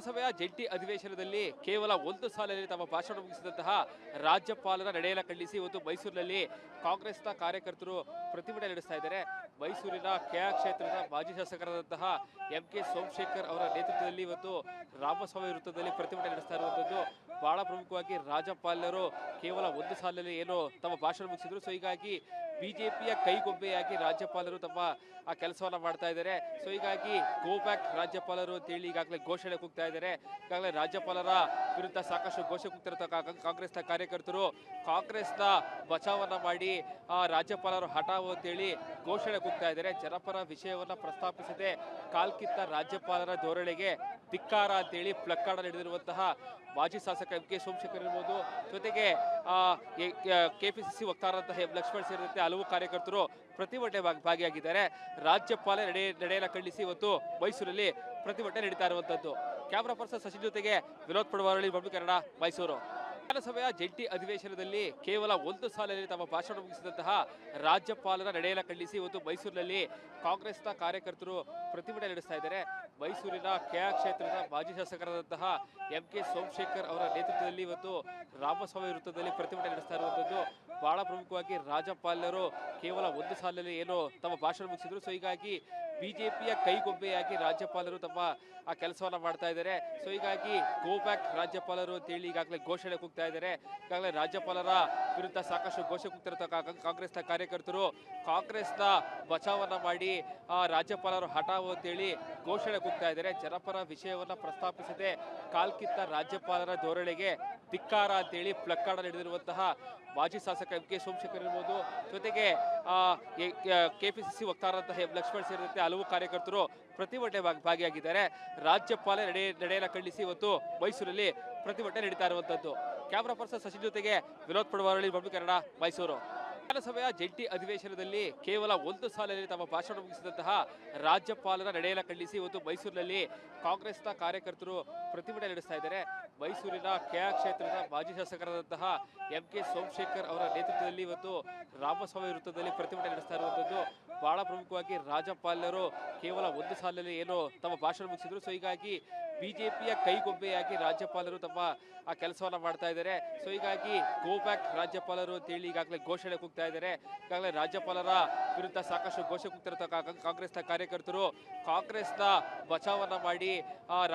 ವಿಧಾನಸಭೆಯ ಜಂಟಿ ಅಧಿವೇಶನದಲ್ಲಿ ಕೇವಲ ಒಂದು ಸಾಲಿನಲ್ಲಿ ತಮ್ಮ ಭಾಷಣ ಮುಗಿಸಿದಂತಹ ರಾಜ್ಯಪಾಲರ ನಡೆಯನ್ನ ಖಂಡಿಸಿ ಇವತ್ತು ಮೈಸೂರಿನಲ್ಲಿ ಕಾಂಗ್ರೆಸ್ನ ಕಾರ್ಯಕರ್ತರು ಪ್ರತಿಭಟನೆ ನಡೆಸ್ತಾ ಇದ್ದಾರೆ. ಮೈಸೂರಿನ ಕೆಆರ್ ಕ್ಷೇತ್ರದ ಮಾಜಿ ಶಾಸಕರಾದಂತಹ ಎಂಕೆ ಸೋಮಶೇಖರ್ ಅವರ ನೇತೃತ್ವದಲ್ಲಿ ಇವತ್ತು ರಾಮಸ್ವಾಮಿ ವೃತ್ತದಲ್ಲಿ ಪ್ರತಿಭಟನೆ ನಡೆಸ್ತಾ ಇರುವಂತದ್ದು. ಬಹಳ ಪ್ರಮುಖವಾಗಿ ರಾಜ್ಯಪಾಲರು ಕೇವಲ ಒಂದು ಸಾಲಿನಲ್ಲಿ ಏನು ತಮ್ಮ ಭಾಷಣ ಮುಗಿಸಿದ್ರು. ಸೊ ಹೀಗಾಗಿ ಬಿಜೆಪಿಯ ಕೈಗೊಂಬೆಯಾಗಿ ರಾಜ್ಯಪಾಲರು ತಮ್ಮ ಆ ಕೆಲಸವನ್ನ ಮಾಡ್ತಾ ಇದ್ದಾರೆ. ಸೊ ಹೀಗಾಗಿ ಗೋ ಬ್ಯಾಕ್ ರಾಜ್ಯಪಾಲರು ಅಂತೇಳಿ ಈಗಾಗಲೇ ಘೋಷಣೆ ಕೂಗ್ತಾ ಇದ್ದಾರೆ. ಈಗಾಗಲೇ ರಾಜ್ಯಪಾಲರ ವಿರುದ್ಧ ಸಾಕಷ್ಟು ಘೋಷಣೆ ಕೂಗ್ತಿರತಕ್ಕ ಕಾಂಗ್ರೆಸ್ನ ಕಾರ್ಯಕರ್ತರು ಕಾಂಗ್ರೆಸ್ನ ಬಚಾವನ್ನ ಮಾಡಿ ರಾಜ್ಯಪಾಲರು ಹಠಾವು ಅಂತೇಳಿ ಘೋಷಣೆ ಕೂಗ್ತಾ ಇದ್ದಾರೆ. ಜನಪರ ವಿಷಯವನ್ನ ಪ್ರಸ್ತಾಪಿಸದೆ ಕಾಲ್ಕಿತ್ತ ರಾಜ್ಯಪಾಲರ ಧೋರಣೆಗೆ ಧಿಕ್ಕಾರ ಅಂತೇಳಿ ಪ್ಲಕ್ಕಾರ್ಡ್ ಹಿಡಿದಿರುವಂತಹ ಮಾಜಿ ಶಾಸಕ ಎಂಕೆ ಸೋಮಶೇಖರ್ ಇರ್ಬೋದು, ಜೊತೆಗೆ ಕೆಪಿಸಿಸಿ ವಕ್ತಾರರಂತಹ ಎಂ ಲಕ್ಷ್ಮಣ್ ಸೇರಿದಂತೆ ಹಲವು ಕಾರ್ಯಕರ್ತರು ಪ್ರತಿಭಟನೆ ಭಾಗಿಯಾಗಿದ್ದಾರೆ. ರಾಜ್ಯಪಾಲ ನಡೆಯನ್ನ ಖಂಡಿಸಿ ಇವತ್ತು ಮೈಸೂರಲ್ಲಿ ಪ್ರತಿಭಟನೆ ನಡೀತಾ ಇರುವಂತದ್ದು. ಕ್ಯಾಮರಾ ಪರ್ಸನ್ ಸಚಿನ್ ಜೊತೆಗೆ ವಿನೋದ್ ಪಡವಾರಳ್ಳಿ, ಬಬ್ಬಿ ಕನ್ನಡ, ಮೈಸೂರು. ವಿಧಾನಸಭೆಯ ಜಂಟಿ ಅಧಿವೇಶನದಲ್ಲಿ ಕೇವಲ ಒಂದು ಸಾಲಿನಲ್ಲಿ ತಮ್ಮ ಭಾಷಣ ಮುಗಿಸಿದಂತಹ ರಾಜ್ಯಪಾಲರ ನಡೆಯನ್ನ ಖಂಡಿಸಿ ಇವತ್ತು ಮೈಸೂರಿನಲ್ಲಿ ಕಾಂಗ್ರೆಸ್ನ ಕಾರ್ಯಕರ್ತರು ಪ್ರತಿಭಟನೆ ನಡೆಸ್ತಾ ಇದ್ದಾರೆ. ಮೈಸೂರಿನ ಕೆಆರ್ ಕ್ಷೇತ್ರದ ಮಾಜಿ ಶಾಸಕರಾದಂತಹ ಎಂಕೆ ಸೋಮಶೇಖರ್ ಅವರ ನೇತೃತ್ವದಲ್ಲಿ ಇವತ್ತು ರಾಮಸ್ವಾಮಿ ವೃತ್ತದಲ್ಲಿ ಪ್ರತಿಭಟನೆ ನಡೆಸ್ತಾ ಇರುವಂತದ್ದು. ಬಹಳ ಪ್ರಮುಖವಾಗಿ ರಾಜ್ಯಪಾಲರು ಕೇವಲ ಒಂದು ಸಾಲಿನಲ್ಲಿ ಏನು ತಮ್ಮ ಭಾಷಣ ಮುಗಿಸಿದ್ರು. ಸೊ ಹೀಗಾಗಿ ಬಿಜೆಪಿಯ ಕೈಗೊಂಬೆಯಾಗಿ ರಾಜ್ಯಪಾಲರು ತಮ್ಮ ಆ ಕೆಲಸವನ್ನ ಮಾಡ್ತಾ ಇದ್ದಾರೆ. ಸೊ ಹೀಗಾಗಿ ಗೋ ಬ್ಯಾಕ್ ರಾಜ್ಯಪಾಲರು ಅಂತೇಳಿ ಈಗಾಗಲೇ ಘೋಷಣೆ ಕೂಗ್ತಾ ಇದ್ದಾರೆ. ಈಗಾಗಲೇ ರಾಜ್ಯಪಾಲರ ವಿರುದ್ಧ ಸಾಕಷ್ಟು ಘೋಷಣೆ ಕೂಗ್ತಿರತಕ್ಕ ಕಾಂಗ್ರೆಸ್ನ ಕಾರ್ಯಕರ್ತರು ಕಾಂಗ್ರೆಸ್ನ ಬಚಾವನ್ನ ಮಾಡಿ ರಾಜ್ಯಪಾಲರು ಹಠಾವು ಅಂತೇಳಿ ಘೋಷಣೆ ಕೂಗ್ತಾ ಇದ್ದಾರೆ. ಜನಪರ ವಿಷಯವನ್ನ ಪ್ರಸ್ತಾಪಿಸದೆ ಕಾಲ್ಕಿತ್ತ ರಾಜ್ಯಪಾಲರ ಧೋರಣೆಗೆ ಧಿಕ್ಕಾರ ಅಂತೇಳಿ ಪ್ಲಕ್ಕಾರ್ಡ್ ಹಿಡಿದಿರುವಂತಹ ಮಾಜಿ ಶಾಸಕ ಎಂಕೆ ಸೋಮಶೇಖರ್ ಇರ್ಬೋದು, ಜೊತೆಗೆ ಕೆಪಿಸಿಸಿ ವಕ್ತಾರರಂತಹ ಎಂ ಲಕ್ಷ್ಮಣ್ ಸೇರಿದಂತೆ ಹಲವು ಕಾರ್ಯಕರ್ತರು ಪ್ರತಿಭಟನೆ ಭಾಗಿಯಾಗಿದ್ದಾರೆ. ರಾಜ್ಯಪಾಲ ನಡೆಯನ್ನ ಖಂಡಿಸಿ ಇವತ್ತು ಮೈಸೂರಲ್ಲಿ ಪ್ರತಿಭಟನೆ ನಡೀತಾ ಇರುವಂತದ್ದು. ಕ್ಯಾಮರಾ ಪರ್ಸನ್ ಸಚಿನ್ ಜೊತೆಗೆ ವಿನೋದ್ ಪಡವಾರಳ್ಳಿ, ಬಬ್ಬಿ ಕನ್ನಡ, ಮೈಸೂರು. ವಿಧಾನಸಭೆಯ ಜಂಟಿ ಅಧಿವೇಶನದಲ್ಲಿ ಕೇವಲ ಒಂದು ಸಾಲಿನಲ್ಲಿ ತಮ್ಮ ಭಾಷಣ ಮುಗಿಸಿದಂತಹ ರಾಜ್ಯಪಾಲರ ನಡೆಯನ್ನ ಖಂಡಿಸಿ ಇವತ್ತು ಮೈಸೂರಿನಲ್ಲಿ ಕಾಂಗ್ರೆಸ್ನ ಕಾರ್ಯಕರ್ತರು ಪ್ರತಿಭಟನೆ ನಡೆಸ್ತಾ ಇದ್ದಾರೆ. ಮೈಸೂರಿನ ಕೆಆರ್ ಕ್ಷೇತ್ರದ ಮಾಜಿ ಶಾಸಕರಾದಂತಹ ಎಂಕೆ ಸೋಮಶೇಖರ್ ಅವರ ನೇತೃತ್ವದಲ್ಲಿ ಇವತ್ತು ರಾಮಸ್ವಾಮಿ ವೃತ್ತದಲ್ಲಿ ಪ್ರತಿಭಟನೆ ನಡೆಸ್ತಾ ಇರುವಂತದ್ದು. ಬಹಳ ಪ್ರಮುಖವಾಗಿ ರಾಜ್ಯಪಾಲರು ಕೇವಲ ಒಂದು ಸಾಲಿನಲ್ಲಿ ಏನು ತಮ್ಮ ಭಾಷಣ ಮುಗಿಸಿದ್ರು. ಸೊ ಹೀಗಾಗಿ ಬಿಜೆಪಿಯ ಕೈಗೊಂಬೆಯಾಗಿ ರಾಜ್ಯಪಾಲರು ತಮ್ಮ ಆ ಕೆಲಸವನ್ನ ಮಾಡ್ತಾ ಇದ್ದಾರೆ. ಸೊ ಹೀಗಾಗಿ ಗೋ ಬ್ಯಾಕ್ ರಾಜ್ಯಪಾಲರು ಅಂತೇಳಿ ಈಗಾಗಲೇ ಘೋಷಣೆ ಕೂಗ್ತಾ ಇದ್ದಾರೆ. ಈಗಾಗಲೇ ರಾಜ್ಯಪಾಲರ ವಿರುದ್ಧ ಸಾಕಷ್ಟು ಘೋಷಣೆ ಕೂಗ್ತಿರತಕ್ಕ ಕಾಂಗ್ರೆಸ್ನ ಕಾರ್ಯಕರ್ತರು ಕಾಂಗ್ರೆಸ್ನ ಬಚಾವನ್ನ ಮಾಡಿ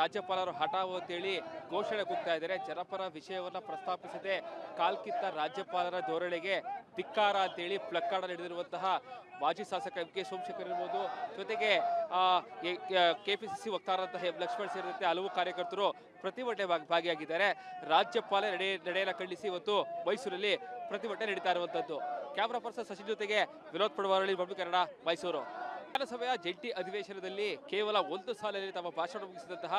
ರಾಜ್ಯಪಾಲರು ಹಠಾವು ಅಂತೇಳಿ ಘೋಷಣೆ ಕೂಗ್ತಾ ಇದ್ದಾರೆ. ಜನಪರ ವಿಷಯವನ್ನ ಪ್ರಸ್ತಾಪಿಸದೆ ಕಾಲ್ಕಿತ್ತ ರಾಜ್ಯಪಾಲರ ಧೋರಣೆಗೆ ಧಿಕ್ಕಾರ ಅಂತೇಳಿ ಪ್ಲಕ್ಕಾರ್ಡ್ ಹಿಡಿದಿರುವಂತಹ ಮಾಜಿ ಶಾಸಕ ಎಂಕೆ ಸೋಮಶೇಖರ್ ಇರ್ಬೋದು, ಜೊತೆಗೆ ಕೆಪಿಸಿಸಿ ವಕ್ತಾರರಂತಹ ಎಂ ಲಕ್ಷ್ಮಣ್ ಸೇರಿದಂತೆ ಹಲವು ಕಾರ್ಯಕರ್ತರು ಪ್ರತಿಭಟನೆ ಭಾಗಿಯಾಗಿದ್ದಾರೆ. ರಾಜ್ಯಪಾಲ ನಡೆಯನ್ನ ಖಂಡಿಸಿ ಇವತ್ತು ಮೈಸೂರಲ್ಲಿ ಪ್ರತಿಭಟನೆ ನಡೀತಾ ಇರುವಂತದ್ದು. ಕ್ಯಾಮರಾ ಪರ್ಸನ್ ಸಚಿನ್ ಜೊತೆಗೆ ವಿನೋದ್ ಪಡವಾರಳ್ಳಿ, ಬಬ್ಬಿ ಕನ್ನಡ, ಮೈಸೂರು. ವಿಧಾನಸಭೆಯ ಜಂಟಿ ಅಧಿವೇಶನದಲ್ಲಿ ಕೇವಲ ಒಂದು ಸಾಲಿನಲ್ಲಿ ತಮ್ಮ ಭಾಷಣ ಮುಗಿಸಿದಂತಹ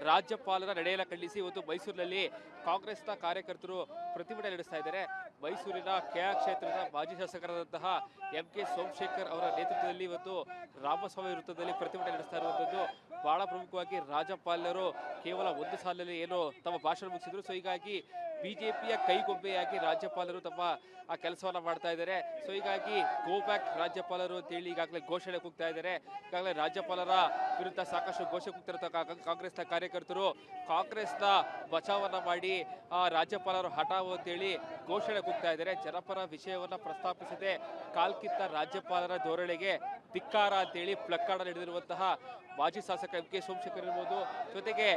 ರಾಜ್ಯಪಾಲರ ನಡೆಯನ್ನ ಖಂಡಿಸಿ ಇವತ್ತು ಮೈಸೂರಿನಲ್ಲಿ ಕಾಂಗ್ರೆಸ್ನ ಕಾರ್ಯಕರ್ತರು ಪ್ರತಿಭಟನೆ ನಡೆಸ್ತಾ ಇದ್ದಾರೆ. ಮೈಸೂರಿನ ಕೆಆರ್ ಕ್ಷೇತ್ರದ ಮಾಜಿ ಶಾಸಕರಾದಂತಹ ಎಂಕೆ ಸೋಮಶೇಖರ್ ಅವರ ನೇತೃತ್ವದಲ್ಲಿ ಇವತ್ತು ರಾಮಸ್ವಾಮಿ ವೃತ್ತದಲ್ಲಿ ಪ್ರತಿಭಟನೆ ನಡೆಸ್ತಾ ಇರುವಂತದ್ದು. ಬಹಳ ಪ್ರಮುಖವಾಗಿ ರಾಜ್ಯಪಾಲರು ಕೇವಲ ಒಂದು ಸಾಲಿನಲ್ಲಿ ಏನು ತಮ್ಮ ಭಾಷಣ ಮುಗಿಸಿದ್ರು. ಸೊ ಹೀಗಾಗಿ ಬಿಜೆಪಿಯ ಕೈಗೊಂಬೆಯಾಗಿ ರಾಜ್ಯಪಾಲರು ತಮ್ಮ ಆ ಕೆಲಸವನ್ನ ಮಾಡ್ತಾ ಇದ್ದಾರೆ. ಸೊ ಹೀಗಾಗಿ ಗೋ ಬ್ಯಾಕ್ ರಾಜ್ಯಪಾಲರು ಅಂತೇಳಿ ಈಗಾಗಲೇ ಘೋಷಣೆ ಕೂಗ್ತಾ ಇದ್ದಾರೆ. ಈಗಾಗಲೇ ರಾಜ್ಯಪಾಲರ ವಿರುದ್ಧ ಸಾಕಷ್ಟು ಘೋಷಣೆ ಕೂಗ್ತಿರತಕ್ಕ ಕಾಂಗ್ರೆಸ್ನ ಕಾರ್ಯಕರ್ತರು ಕಾಂಗ್ರೆಸ್ನ ಬಚಾವನ್ನ ಮಾಡಿ ರಾಜ್ಯಪಾಲರು ಹಠಾವು ಅಂತೇಳಿ ಘೋಷಣೆ ಕೂಗ್ತಾ ಇದ್ದಾರೆ. ಜನಪರ ವಿಷಯವನ್ನ ಪ್ರಸ್ತಾಪಿಸದೆ ಕಾಲ್ಕಿತ್ತ ರಾಜ್ಯಪಾಲರ ಧೋರಣೆಗೆ ಧಿಕ್ಕಾರ ಅಂತೇಳಿ ಪ್ಲಕ್ಕಾರ್ಡ್ ಹಿಡಿದಿರುವಂತಹ ಮಾಜಿ ಶಾಸಕ ಎಂಕೆ ಸೋಮಶೇಖರ್ ಇರ್ಬೋದು, ಜೊತೆಗೆ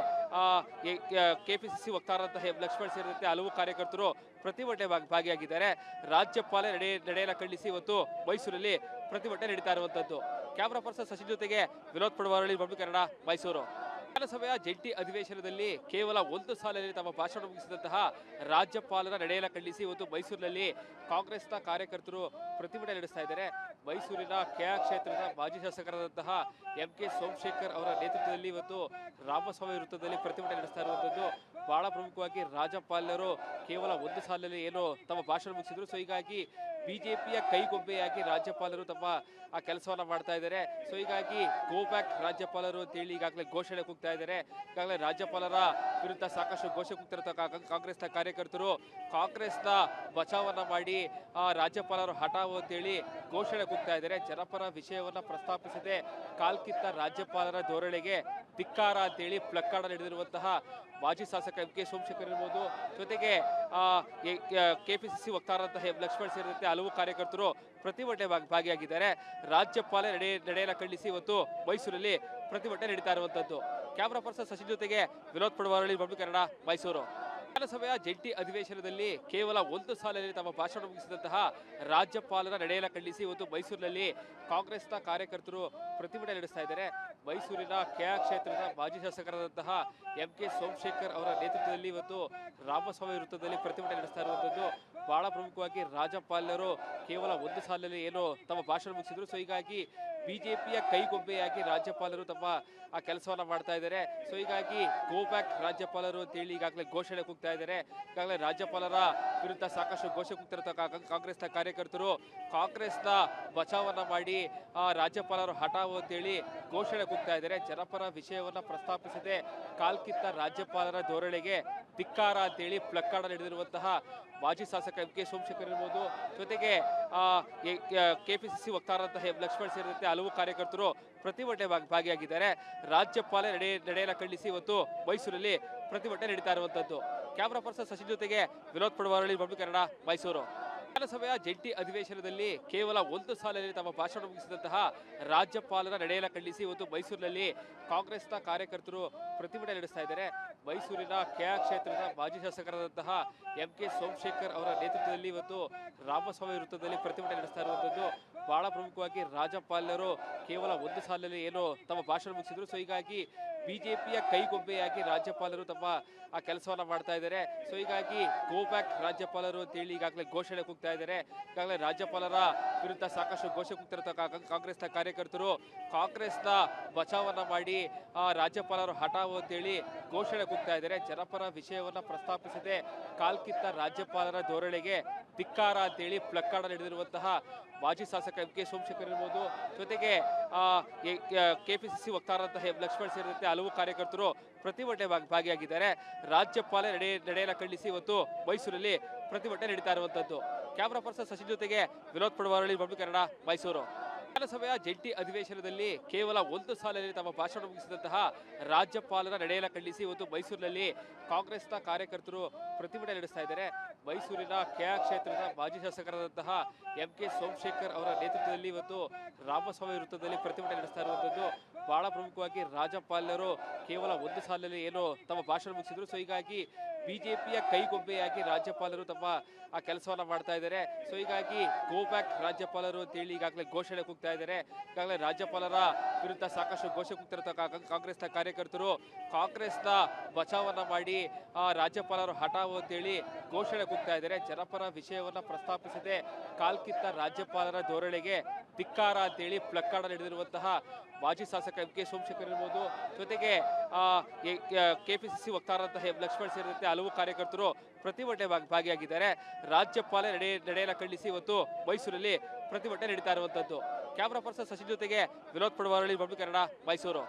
ಕೆಪಿಸಿಸಿ ವಕ್ತಾರರಂತಹ ಎಂ ಲಕ್ಷ್ಮಣ್ ಸೇರಿದಂತೆ ಹಲವು ಕಾರ್ಯಕರ್ತರು ಪ್ರತಿಭಟನೆ ಭಾಗಿಯಾಗಿದ್ದಾರೆ. ರಾಜ್ಯಪಾಲ ನಡೆಯನ್ನ ಖಂಡಿಸಿ ಇವತ್ತು ಮೈಸೂರಲ್ಲಿ ಪ್ರತಿಭಟನೆ ನಡೀತಾ ಇರುವಂತದ್ದು. ಕ್ಯಾಮರಾ ಪರ್ಸನ್ ಸಚಿನ್ ಜೊತೆಗೆ ವಿನೋದ್ ಪಡವಾರಳ್ಳಿ, ಬಬ್ಬಿ ಕನ್ನಡ, ಮೈಸೂರು. ವಿಧಾನಸಭೆಯ ಜಂಟಿ ಅಧಿವೇಶನದಲ್ಲಿ ಕೇವಲ ಒಂದು ಸಾಲಿನಲ್ಲಿ ತಮ್ಮ ಭಾಷಣ ಮುಗಿಸಿದಂತಹ ರಾಜ್ಯಪಾಲರ ನಡೆಯನ್ನ ಖಂಡಿಸಿ ಇವತ್ತು ಮೈಸೂರಿನಲ್ಲಿ ಕಾಂಗ್ರೆಸ್ನ ಕಾರ್ಯಕರ್ತರು ಪ್ರತಿಭಟನೆ ನಡೆಸ್ತಾ ಇದ್ದಾರೆ. ಮೈಸೂರಿನ ಕೆಆರ್ ಕ್ಷೇತ್ರದ ಮಾಜಿ ಶಾಸಕರಾದಂತಹ ಎಂಕೆ ಸೋಮಶೇಖರ್ ಅವರ ನೇತೃತ್ವದಲ್ಲಿ ಇವತ್ತು ರಾಮಸ್ವಾಮಿ ವೃತ್ತದಲ್ಲಿ ಪ್ರತಿಭಟನೆ ನಡೆಸ್ತಾ ಇರುವಂತದ್ದು. ಬಹಳ ಪ್ರಮುಖವಾಗಿ ರಾಜ್ಯಪಾಲರು ಕೇವಲ ಒಂದು ಸಾಲಿನಲ್ಲಿ ಏನು ತಮ್ಮ ಭಾಷಣ ಮುಗಿಸಿದ್ರು. ಸೊ ಹೀಗಾಗಿ ಬಿಜೆಪಿಯ ಕೈಗೊಂಬೆಯಾಗಿ ರಾಜ್ಯಪಾಲರು ತಮ್ಮ ಆ ಕೆಲಸವನ್ನ ಮಾಡ್ತಾ ಇದ್ದಾರೆ. ಸೊ ಹೀಗಾಗಿ ಗೋ ಬ್ಯಾಕ್ ರಾಜ್ಯಪಾಲರು ಅಂತೇಳಿ ಈಗಾಗಲೇ ಘೋಷಣೆ ಕೂಗ್ತಾ ಇದ್ದಾರೆ. ಈಗಾಗಲೇ ರಾಜ್ಯಪಾಲರ ವಿರುದ್ಧ ಸಾಕಷ್ಟು ಘೋಷಣೆ ಕೂಗ್ತಿರತಕ್ಕ ಕಾಂಗ್ರೆಸ್ನ ಕಾರ್ಯಕರ್ತರು ಕಾಂಗ್ರೆಸ್ನ ಬಚಾವನ್ನ ಮಾಡಿ ರಾಜ್ಯಪಾಲರು ಹಠಾವು ಅಂತೇಳಿ ಘೋಷಣೆ ಕೂಗ್ತಾ ಇದ್ದಾರೆ. ಜನಪರ ವಿಷಯವನ್ನ ಪ್ರಸ್ತಾಪಿಸದೆ ಕಾಲ್ಕಿತ್ತ ರಾಜ್ಯಪಾಲರ ಧೋರಣೆಗೆ ಧಿಕ್ಕಾರ ಅಂತೇಳಿ ಪ್ಲಕ್ಕಾರ್ಡ್ ಹಿಡಿದಿರುವಂತಹ ಮಾಜಿ ಶಾಸಕ ಎಂ ಕೆ ಸೋಮಶೇಖರ್ ಇರ್ಬೋದು, ಜೊತೆಗೆ ಕೆಪಿಸಿಸಿ ವಕ್ತಾರರಂತಹ ಎಂ ಲಕ್ಷ್ಮಣ್ ಸೇರಿದಂತೆ ಹಲವು ಕಾರ್ಯಕರ್ತರು ಪ್ರತಿಭಟನೆ ಭಾಗಿಯಾಗಿದ್ದಾರೆ. ರಾಜ್ಯಪಾಲ ನಡೆಯನ್ನ ಖಂಡಿಸಿ ಇವತ್ತು ಮೈಸೂರಲ್ಲಿ ಪ್ರತಿಭಟನೆ ನಡೀತಾ ಇರುವಂತದ್ದು. ಕ್ಯಾಮರಾ ಪರ್ಸನ್ ಸಚಿನ್ ಜೊತೆಗೆ ವಿನೋದ್ ಪಡವಾರಳ್ಳಿ, ಬಬ್ಬಿ ಕನ್ನಡ, ಮೈಸೂರು. ವಿಧಾನಸಭೆಯ ಜಂಟಿ ಅಧಿವೇಶನದಲ್ಲಿ ಕೇವಲ ಒಂದು ಸಾಲಿನಲ್ಲಿ ತಮ್ಮ ಭಾಷಣ ಮುಗಿಸಿದಂತಹ ರಾಜ್ಯಪಾಲರ ನಡೆಯನ್ನ ಖಂಡಿಸಿ ಇವತ್ತು ಮೈಸೂರಿನಲ್ಲಿ ಕಾಂಗ್ರೆಸ್ನ ಕಾರ್ಯಕರ್ತರು ಪ್ರತಿಭಟನೆ ನಡೆಸ್ತಾ ಇದ್ದಾರೆ. ಮೈಸೂರಿನ ಕೆಆರ್ ಕ್ಷೇತ್ರದ ಮಾಜಿ ಶಾಸಕರಾದಂತಹ ಎಂ ಕೆ ಸೋಮಶೇಖರ್ ಅವರ ನೇತೃತ್ವದಲ್ಲಿ ಇವತ್ತು ರಾಮಸ್ವಾಮಿ ವೃತ್ತದಲ್ಲಿ ಪ್ರತಿಭಟನೆ ನಡೆಸ್ತಾ ಇರುವಂತದ್ದು. ಬಹಳ ಪ್ರಮುಖವಾಗಿ ರಾಜ್ಯಪಾಲರು ಕೇವಲ ಒಂದು ಸಾಲಿನಲ್ಲಿ ಏನು ತಮ್ಮ ಭಾಷಣ ಮುಗಿಸಿದ್ರು. ಸೊ ಹೀಗಾಗಿ ಬಿಜೆಪಿಯ ಕೈಗೊಂಬೆಯಾಗಿ ರಾಜ್ಯಪಾಲರು ತಮ್ಮ ಆ ಕೆಲಸವನ್ನ ಮಾಡ್ತಾ ಇದ್ದಾರೆ. ಸೊ ಹೀಗಾಗಿ ಗೋ ಬ್ಯಾಕ್ ರಾಜ್ಯಪಾಲರು ಅಂತೇಳಿ ಈಗಾಗಲೇ ಘೋಷಣೆ ಕೂಗ್ತಾ ಇದ್ದಾರೆ. ಈಗಾಗಲೇ ರಾಜ್ಯಪಾಲರ ವಿರುದ್ಧ ಸಾಕಷ್ಟು ಘೋಷಣೆ ಕೂಗ್ತಿರತಕ್ಕ ಕಾಂಗ್ರೆಸ್ನ ಕಾರ್ಯಕರ್ತರು ಕಾಂಗ್ರೆಸ್ನ ಬಚಾವನ್ನ ಮಾಡಿ ರಾಜ್ಯಪಾಲರು ಹಠಾವು ಅಂತೇಳಿ ಘೋಷಣೆ ಕೂಗ್ತಾ ಇದ್ದಾರೆ. ಜನಪರ ವಿಷಯವನ್ನ ಪ್ರಸ್ತಾಪಿಸದೆ ಕಾಲ್ಕಿತ್ತ ರಾಜ್ಯಪಾಲರ ಧೋರಣೆಗೆ ಧಿಕ್ಕಾರ ಅಂತೇಳಿ ಪ್ಲಕ್ಕಾರ್ಡ್ ಹಿಡಿದಿರುವಂತಹ ಮಾಜಿ ಶಾಸಕ ಎಂ ಕೆ ಸೋಮಶೇಖರ್ ಇರ್ಬೋದು, ಜೊತೆಗೆ ಕೆಪಿಸಿಸಿ ವಕ್ತಾರರಂತಹ ಎಂ ಲಕ್ಷ್ಮಣ್ ಸೇರಿದಂತೆ ಹಲವು ಕಾರ್ಯಕರ್ತರು ಪ್ರತಿಭಟನೆ ಭಾಗಿಯಾಗಿದ್ದಾರೆ. ರಾಜ್ಯಪಾಲ ನಡೆಯನ್ನ ಖಂಡಿಸಿ ಇವತ್ತು ಮೈಸೂರಲ್ಲಿ ಪ್ರತಿಭಟನೆ ನಡೀತಾ ಇರುವಂತದ್ದು. ಕ್ಯಾಮರಾ ಪರ್ಸನ್ ಸಚಿನ್ ಜೊತೆಗೆ ವಿನೋದ್ ಪಡವಾರಳ್ಳಿ, ಬಬ್ಬಿ ಕನ್ನಡ, ಮೈಸೂರು. ವಿಧಾನಸಭೆಯ ಜಂಟಿ ಅಧಿವೇಶನದಲ್ಲಿ ಕೇವಲ ಒಂದು ಸಾಲಿನಲ್ಲಿ ತಮ್ಮ ಭಾಷಣ ಮುಗಿಸಿದಂತಹ ರಾಜ್ಯಪಾಲರ ನಡೆಯನ್ನ ಖಂಡಿಸಿ ಇವತ್ತು ಮೈಸೂರಿನಲ್ಲಿ ಕಾಂಗ್ರೆಸ್ನ ಕಾರ್ಯಕರ್ತರು ಪ್ರತಿಭಟನೆ ನಡೆಸ್ತಾ ಇದ್ದಾರೆ. ಮೈಸೂರಿನ ಕೆಆರ್ ಕ್ಷೇತ್ರದ ಮಾಜಿ ಶಾಸಕರಾದಂತಹ ಎಂ ಕೆ ಸೋಮಶೇಖರ್ ಅವರ ನೇತೃತ್ವದಲ್ಲಿ ಇವತ್ತು ರಾಮಸ್ವಾಮಿ ವೃತ್ತದಲ್ಲಿ ಪ್ರತಿಭಟನೆ ನಡೆಸ್ತಾ ಇರುವಂತದ್ದು. ಬಹಳ ಪ್ರಮುಖವಾಗಿ ರಾಜ್ಯಪಾಲರು ಕೇವಲ ಒಂದು ಸಾಲಿನಲ್ಲಿ ಏನು ತಮ್ಮ ಭಾಷಣ ಮುಗಿಸಿದ್ರು. ಸೊ ಹೀಗಾಗಿ ಬಿಜೆಪಿಯ ಕೈಗೊಂಬೆಯಾಗಿ ರಾಜ್ಯಪಾಲರು ತಮ್ಮ ಆ ಕೆಲಸವನ್ನ ಮಾಡ್ತಾ ಇದ್ದಾರೆ. ಸೊ ಹೀಗಾಗಿ ಗೋ ಬ್ಯಾಕ್ ರಾಜ್ಯಪಾಲರು ಅಂತೇಳಿ ಈಗಾಗಲೇ ಘೋಷಣೆ ಕೂಗ್ತಾ ಇದ್ದಾರೆ. ಈಗಾಗಲೇ ರಾಜ್ಯಪಾಲರ ವಿರುದ್ಧ ಸಾಕಷ್ಟು ಘೋಷಣೆ ಕೂಗ್ತಿರತಕ್ಕ ಕಾಂಗ್ರೆಸ್ನ ಕಾರ್ಯಕರ್ತರು ಕಾಂಗ್ರೆಸ್ನ ಬಚಾವನ್ನ ಮಾಡಿ ರಾಜ್ಯಪಾಲರು ಹಠಾವು ಅಂತೇಳಿ ಘೋಷಣೆ ಕೂಗ್ತಾ ಇದ್ದಾರೆ. ಜನಪರ ವಿಷಯವನ್ನ ಪ್ರಸ್ತಾಪಿಸದೆ ಕಾಲ್ಕಿತ್ತ ರಾಜ್ಯಪಾಲರ ಧೋರಣೆಗೆ ಧಿಕ್ಕಾರ ಅಂತೇಳಿ ಪ್ಲಕ್ಕಾರ್ಡ್ ಹಿಡಿದಿರುವಂತಹ ಮಾಜಿ ಶಾಸಕ ಎಂ ಕೆ ಸೋಮಶೇಖರ್ ಇರ್ಬೋದು, ಜೊತೆಗೆ ಕೆಪಿಸಿಸಿ ವಕ್ತಾರರಂತಹ ಎಂ ಲಕ್ಷ್ಮಣ್ ಸೇರಿದಂತೆ ಹಲವು ಕಾರ್ಯಕರ್ತರು ಪ್ರತಿಭಟನೆ ಭಾಗಿಯಾಗಿದ್ದಾರೆ. ರಾಜ್ಯಪಾಲ ನಡೆಯನ್ನ ಖಂಡಿಸಿ ಇವತ್ತು ಮೈಸೂರಲ್ಲಿ ಪ್ರತಿಭಟನೆ ನಡೀತಾ ಇರುವಂತದ್ದು. ಕ್ಯಾಮರಾ ಪರ್ಸನ್ ಸಚಿನ್ ಜೊತೆಗೆ ವಿನೋದ್ ಪಡವಾರಳ್ಳಿ, ಬಬ್ಬಿ ಕನ್ನಡ, ಮೈಸೂರು. ವಿಧಾನಸಭೆಯ ಜಂಟಿ ಅಧಿವೇಶನದಲ್ಲಿ ಕೇವಲ ಒಂದು ಸಾಲಿನಲ್ಲಿ ತಮ್ಮ ಭಾಷಣ ಮುಗಿಸಿದಂತಹ ರಾಜ್ಯಪಾಲರ ನಡೆಯನ್ನ ಖಂಡಿಸಿ ಇವತ್ತು ಮೈಸೂರಿನಲ್ಲಿ ಕಾಂಗ್ರೆಸ್ನ ಕಾರ್ಯಕರ್ತರು ಪ್ರತಿಭಟನೆ ನಡೆಸ್ತಾ ಇದ್ದಾರೆ. ಮೈಸೂರಿನ ಕೆಆರ್ ಕ್ಷೇತ್ರದ ಮಾಜಿ ಶಾಸಕರಾದಂತಹ ಎಂ ಕೆ ಸೋಮಶೇಖರ್ ಅವರ ನೇತೃತ್ವದಲ್ಲಿ ಇವತ್ತು ರಾಮಸ್ವಾಮಿ ವೃತ್ತದಲ್ಲಿ ಪ್ರತಿಭಟನೆ ನಡೆಸ್ತಾ ಇರುವಂತದ್ದು. ಬಹಳ ಪ್ರಮುಖವಾಗಿ ರಾಜ್ಯಪಾಲರು ಕೇವಲ ಒಂದು ಸಾಲಿನಲ್ಲಿ ಏನು ತಮ್ಮ ಭಾಷಣ ಮುಗಿಸಿದ್ರು. ಸೊ ಹೀಗಾಗಿ ಬಿಜೆಪಿಯ ಕೈಗೊಂಬೆಯಾಗಿ ರಾಜ್ಯಪಾಲರು ತಮ್ಮ ಆ ಕೆಲಸವನ್ನ ಮಾಡ್ತಾ ಇದ್ದಾರೆ. ಸೊ ಹೀಗಾಗಿ ಗೋ ಬ್ಯಾಕ್ ರಾಜ್ಯಪಾಲರು ಅಂತೇಳಿ ಈಗಾಗಲೇ ಘೋಷಣೆ ಕೂಗ್ತಾ ಇದ್ದಾರೆ. ಈಗಾಗಲೇ ರಾಜ್ಯಪಾಲರ ವಿರುದ್ಧ ಸಾಕಷ್ಟು ಘೋಷಣೆ ಕೂಗ್ತಿರತಕ್ಕ ಕಾಂಗ್ರೆಸ್ನ ಕಾರ್ಯಕರ್ತರು ಕಾಂಗ್ರೆಸ್ನ ಬಚಾವನ್ನ ಮಾಡಿ ರಾಜ್ಯಪಾಲರು ಹಠಾವು ಅಂತೇಳಿ ಘೋಷಣೆ ಕೂಗ್ತಾ ಇದ್ದಾರೆ. ಜನಪರ ವಿಷಯವನ್ನ ಪ್ರಸ್ತಾಪಿಸದೆ ಕಾಲ್ಕಿತ್ತ ರಾಜ್ಯಪಾಲರ ಧೋರಣೆಗೆ ಧಿಕ್ಕಾರ ಅಂತೇಳಿ ಪ್ಲಕ್ಕಾರ್ಡ್ ಹಿಡಿದಿರುವಂತಹ ಮಾಜಿ ಶಾಸಕ ಎಂ ಕೆ ಸೋಮಶೇಖರ್ ಇರ್ಬೋದು, ಜೊತೆಗೆ ಕೆಪಿಸಿಸಿ ವಕ್ತಾರರಂತಹ ಎಂ ಲಕ್ಷ್ಮಣ್ ಸೇರಿದಂತೆ ಹಲವು ಕಾರ್ಯಕರ್ತರು ಪ್ರತಿಭಟನೆ ಭಾಗಿಯಾಗಿದ್ದಾರೆ. ರಾಜ್ಯಪಾಲ ನಡೆಯನ್ನ ಖಂಡಿಸಿ ಇವತ್ತು ಮೈಸೂರಲ್ಲಿ ಪ್ರತಿಭಟನೆ ನಡೀತಾ ಇರುವಂತದ್ದು. ಕ್ಯಾಮರಾ ಪರ್ಸನ್ ಸಚಿನ್ ಜೊತೆಗೆ ವಿನೋದ್ ಪಡವಾರಳ್ಳಿ, ಬಬ್ಬಿ ಕನ್ನಡ, ಮೈಸೂರು.